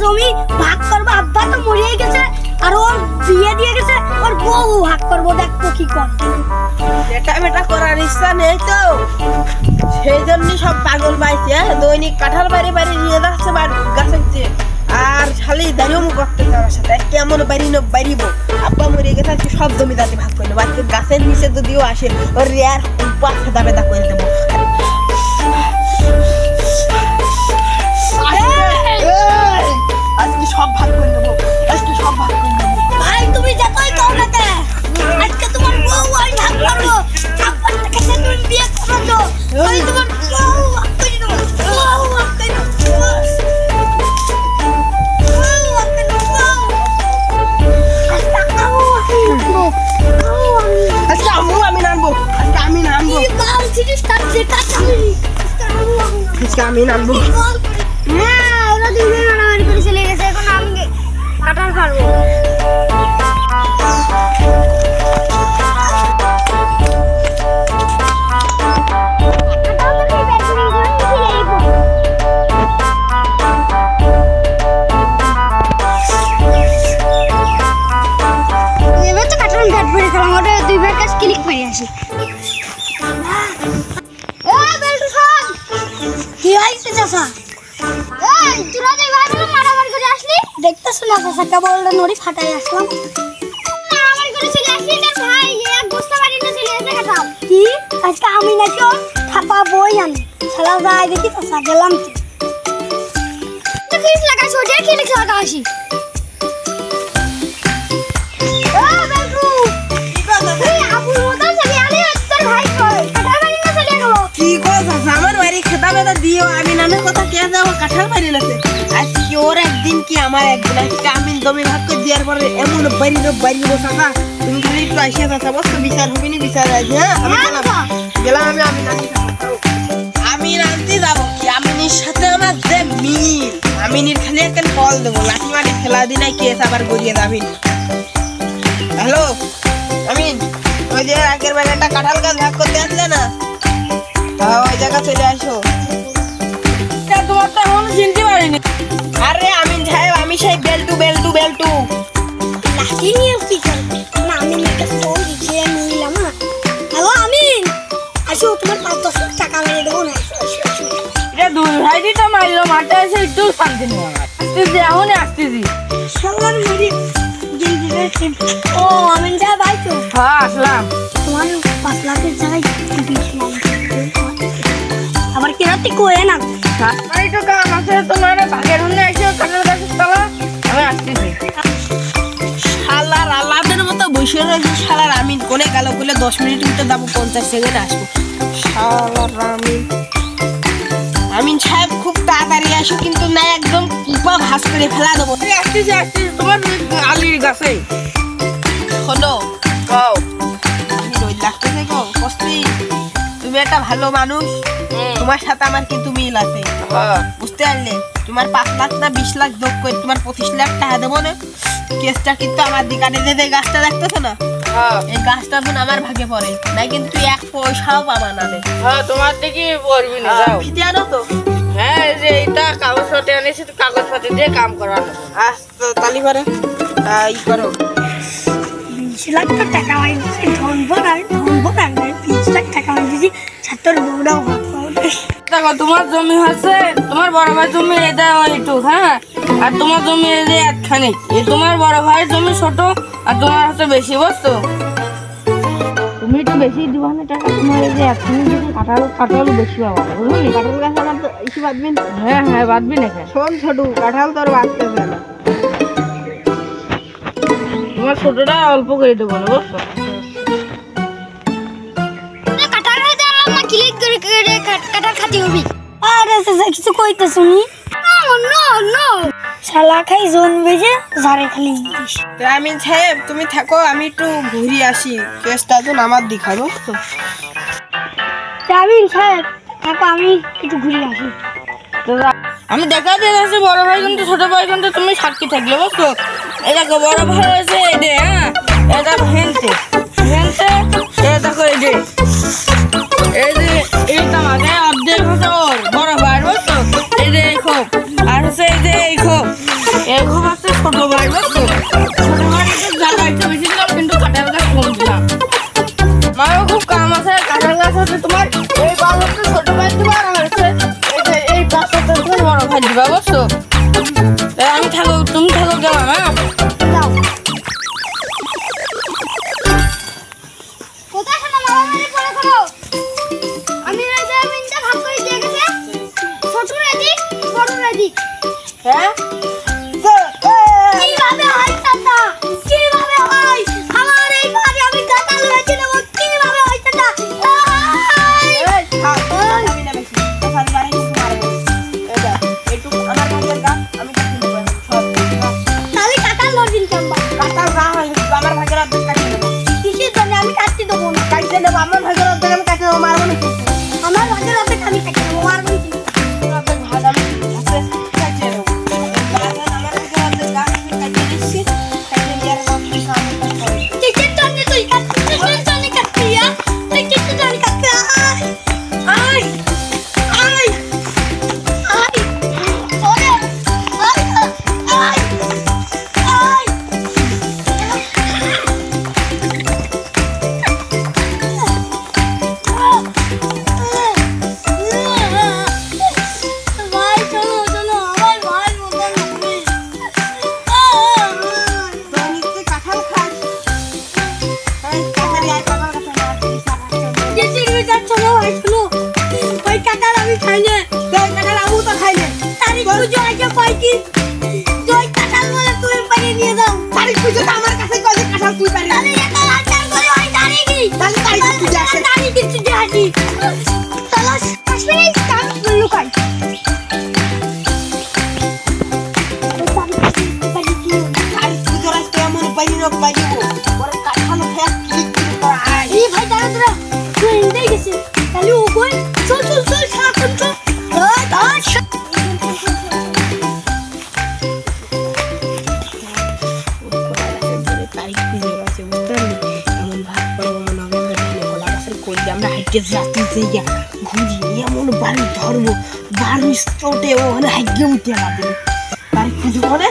জমি ভাগ করবো, আব্বা তো মরিয়ে গেছে আর ওর বিয়ে দিয়ে গেছে, ওর বউ ভাগ করবো, দেখো কি কর। এটা বেটা করার ইচ্ছা নেই তো, সেই জন্যই সব পাগল পাইছে। দৈনিক কাঁঠাল বাড়ি বাড়ি নিয়ে যাচ্ছে গাছের, আর শালি দাঁড়িয়ে মুখ করতে আমার সাথে কেমন বাড়িব। আব্বা মরে গেছে আজকে সব জমিদারি ভাগ করে নেবো, আজকে গাছের নিচে যদিও আসে ওর রেয়ার ফেদা ফেদা করে দেবো। আজকে সব ভাগ করে নেবো, আজকে সব ভাগ করে নেবো। ভাই তুমি যতই কও না কেন, আজকে তোমার বউ আমি ভাগ করবো, আব্বার থেকে তুমি বিয়ে করছো, আমি তোমার বউ ভাগ করে দেবো, বউ ভাগ করে দেবো। আজকে আমি নামবো, আজকে আমি নামবো, আজকে আমি নামবো। হ্যাঁ ওরা দুজন মারামারি করে চলে গেছে, এখন আমি কাটার পারবো। এবার তো কাটার ব্যাট পরে খেলাম, ওটা দুই ভাই কাজ ক্লিক করে আসি। কি হয়েছে চাচা? এই তোরা দুই ভাই মিলে মারামারি করে আসলি? দেখতেছ না চাচা, কেবল নড়ি ফাটাই আসলাম। মারামারি করে চলে আসলি রে ভাই, এক বস্তা বাড়ি নিয়ে চলে এসে কাটাও। কি আজকে আমি নাকি ওর থাপা বই আনি শালা যাই দেখি চাচা গেলাম তো কিস লাগাইছ ওটা কি লিখে লাগাইছি? আমি নানের কথা কে যাবো, কাঁঠাল বাড়ি লাগছে আজকে ওর একদিন কি আমার একদিন। আজকে আমি জমি ভাগ করে দেওয়ার পরে এমন বাড়ি বসাকা, তুমি খালি একটু আসিয়া যাচ্ছা বস, বিচার হবে না বিচার আছে। হ্যাঁ আমি গেলাম, আমি রাঁধতে যাবো কি আমিনির সাথে আমার যে মিল, আমিনির খালি একটা কল দেবো, লাঠি মারি খেলা দিন কেস আবার গড়িয়ে যাবি। হ্যালো আমিন, ওই যে আগের বেলা একটা কাঁঠাল গাছ ভাগ করতে আসলে না, ওই জায়গা চলে আসো। তোমার তো এখনো চিনতে পারিনি। আরে আমিন সাহেব, আমি সেই বেলটু লাঠি নিয়ে কি করবে না? আমি একটা ফোন দিছিয়ে নিলাম না। হ্যালো আমিন, আসো তোমার 5-10 টাকা মেরে দেবো না। এটা দুই ভাই দিটা মারলো, মাঠে এসে একটু শান্তি নেই আমার। আসতেছি এখনই আসতেছি। শালার মেরে জলদি রে। ও আমিন সাহেব আইছো? হ্যাঁ আসলাম। তোমার 5 লাখের জায়গায় 20 লাখ আবার কেনাতে কোয়ে না। এই তো কাম আছে তোমার, ভাগের হলে এসে কাঁঠাল গাছের তলা আমি আসতেছি। শালার আলাদের মতো বসে রয়েছে শালার আমিন, কোনে গেল বলে 10 মিনিট উঠে যাবো, 50 সেকেন্ড আসবো। শালার আমিন সাহেব খুব তাড়াতাড়ি আসো, কিন্তু না একদম কুপা ভাস করে ফেলা দেবো। আসতেছি তোমার আলির গাছে। শোনো কও রোজ লাগতেছে গো কষ্টি, তুমি একটা ভালো মানুষ, তোমার সাথে আমার কিন্তু মিল আছে, বুঝতে পারলে? তোমার 5 লাখ না 20 লাখ যোগ করে তোমার 25 লাখ টাকা দেবো না। কেসটা কিন্তু আমার দিকানে যে গাছটা দেখতেছো না, এই গাছটা যখন আমার ভাগে পড়ে নাই কিন্তু তুই 1 পয়সাও পাবা না। তোমার দিকে পড়বি না, যাও ফিতে আনো তো। হ্যাঁ যে এটা কাগজ পাতি আনিছি, কাগজ পাতি দিয়ে কাম করানো। আচ্ছা তালি করে ই করো। 20 লাখ টাকা আমি ধনবো না 20 লাখ টাকা আমি দিছি, ছাত্র বউরাও ভাগ পাবে। দেখো তোমার জমি হচ্ছে, তোমার বড় ভাই জমি এটা এইটু, হ্যাঁ, আর তোমার জমি এই যে একখানি, এই তোমার বড় ভাইয়ের জমি ছোট আর তোমার হচ্ছে বেশি, বুঝছো? তুমি একটু বেশি দিবা না টাকা, তোমার এই যে একখানি যদি কাঁঠাল বেশি পাবা, বুঝলি? কাঁঠাল গাছ আমার তো ইসি বাঁধবি না। হ্যাঁ বাঁধবি না। শোন ছোট কাঁঠাল তোর বাঁধতেছে না, তোমার ছোটটা অল্প করে দেবো না, বুঝছো? কাটার হয়ে দিলাম না, ক্লিক করে কাটার খাতি হবি। আরে চাচা কিছু কইতে শুনি। নো শালা খাই জোন বেজে জারে খালি ইংলিশ। আমিন সাহেব তুমি থাকো, আমি একটু ঘুরে আসি, কেসটা তো আমার দিখা, বুঝছো? আমিন সাহেব থাকো, আমি একটু ঘুরে আসি। আমি দেখা দিয়ে বড় ভাই কিন্তু ছোট ভাই কিন্তু তুমি সাক্ষী থাকলে, বুঝছো? এটা বড় ভাই আছে এডে, হ্যাঁ, এটা হেনতে এটা দেখো এডে, এই যে এইটা মানে অর্ধেক হচ্ছে ওর বড় ভাই, বুঝছো? এই যে এই খোপ আর হচ্ছে এই যে এই খোপ, এরকম আছে ছোট ভাই বুঝছো ছোট ভাই জায়গা একটু বেশি দিলাম কিন্তু কাঁঠাল গাছ কম দিলাম মায়ের খুব কাম আছে কাঁঠাল গাছ হচ্ছে তোমার এই গাছ হচ্ছে ছোট ভাই দিবা আর হচ্ছে এই গাছ হচ্ছে তোমার বড় ভাই দিবা বুঝছো আমি থাকো তুমি থাকো গেলাম হ্যাঁ যাও কোথায় শোনো মামা বাড়ি পরে করো আমি এই যে মিনটা ভাগ করে দিয়ে গেছে ছোট রেডি বড় রেডি হ্যাঁ কিভাবে হয় চাচা কিভাবে হয় আমার এই ঘরে আমি কাঁঠাল রেখে দেব কিভাবে হয় চাচা এই থাক আমি না বেশি তাহলে বাড়ি কিন্তু মারবো এটা একটু আমার ভাগের গাছ আমি কাটি দেব সব তাহলে কাঁঠাল লড়বিন কেমবা কাটার না হয় আমার ভাগের অর্ধেক কাটি দেব কিসের জন্য আমি কাটতে দেবো না কাটতে দেব আমার ভাগের অর্ধেক আমি কাটি দেব মারবো না কিন্তু আমার ভাগের অর্ধেক আমি কাটতে দেবো মারবো না কিন্তু। অর্ধেক ভাগ আমি আছে কাটি দেব আমার ভাগের অর্ধেক গাছ আমি কাটি দিচ্ছি কাটি দেওয়ার পর আমি কাটতে কিসের জন্য তুই কাটতে কিসের জন্য কাটতে তুই কিসের জন্য কাটতে আয় আয় আয় ওরে আয় আয় আয় ভাই চলো চলো আমার ভাই মনে লাগবে দৈনিক কাঁঠাল খাস এই কাঁঠাল আর কাঁঠাল খাস যেতে গিয়ে যাচ্ছ না ভাই শোনো ওই কাঁঠাল আমি খাই না দেখ কাঁঠাল আমু তো খাইলে তারিখ পুজো আছে কয়টি ওই কাঁঠাল বলে তুমি পাঠিয়ে নিয়ে যাও তারিখ পুজো তো আমার কাছে কইলে কাঁঠাল তুই পারি তাহলে এটা আচার করে ওই তারিখই তাহলে তারিখ পুজো আছে তারিখই ছুটি হাঁটি চলো কাশ্মীরি কাম লুকাই তারিখ পুজো রাস্তে এমন পাইনি না পাইব ওরে কাঁঠাল খেয়ে ক্লিক করে আয় এই ভাই দাঁড়া দাঁড়া তুই ইন্দে গেছে তাহলে ও কই চল চল চল সারা চল তারিখ পুজো আছে বুঝতে এমন ভাগ করবো নভেম্বর কলা গাছের কইলে আমরা হাইটে যাতে যাইয়া ঘুরি এমন বাড়ি ধরবো বাড়ি চটে ওখানে হাইগে উঠে আমাদের তারিখ পুজো করে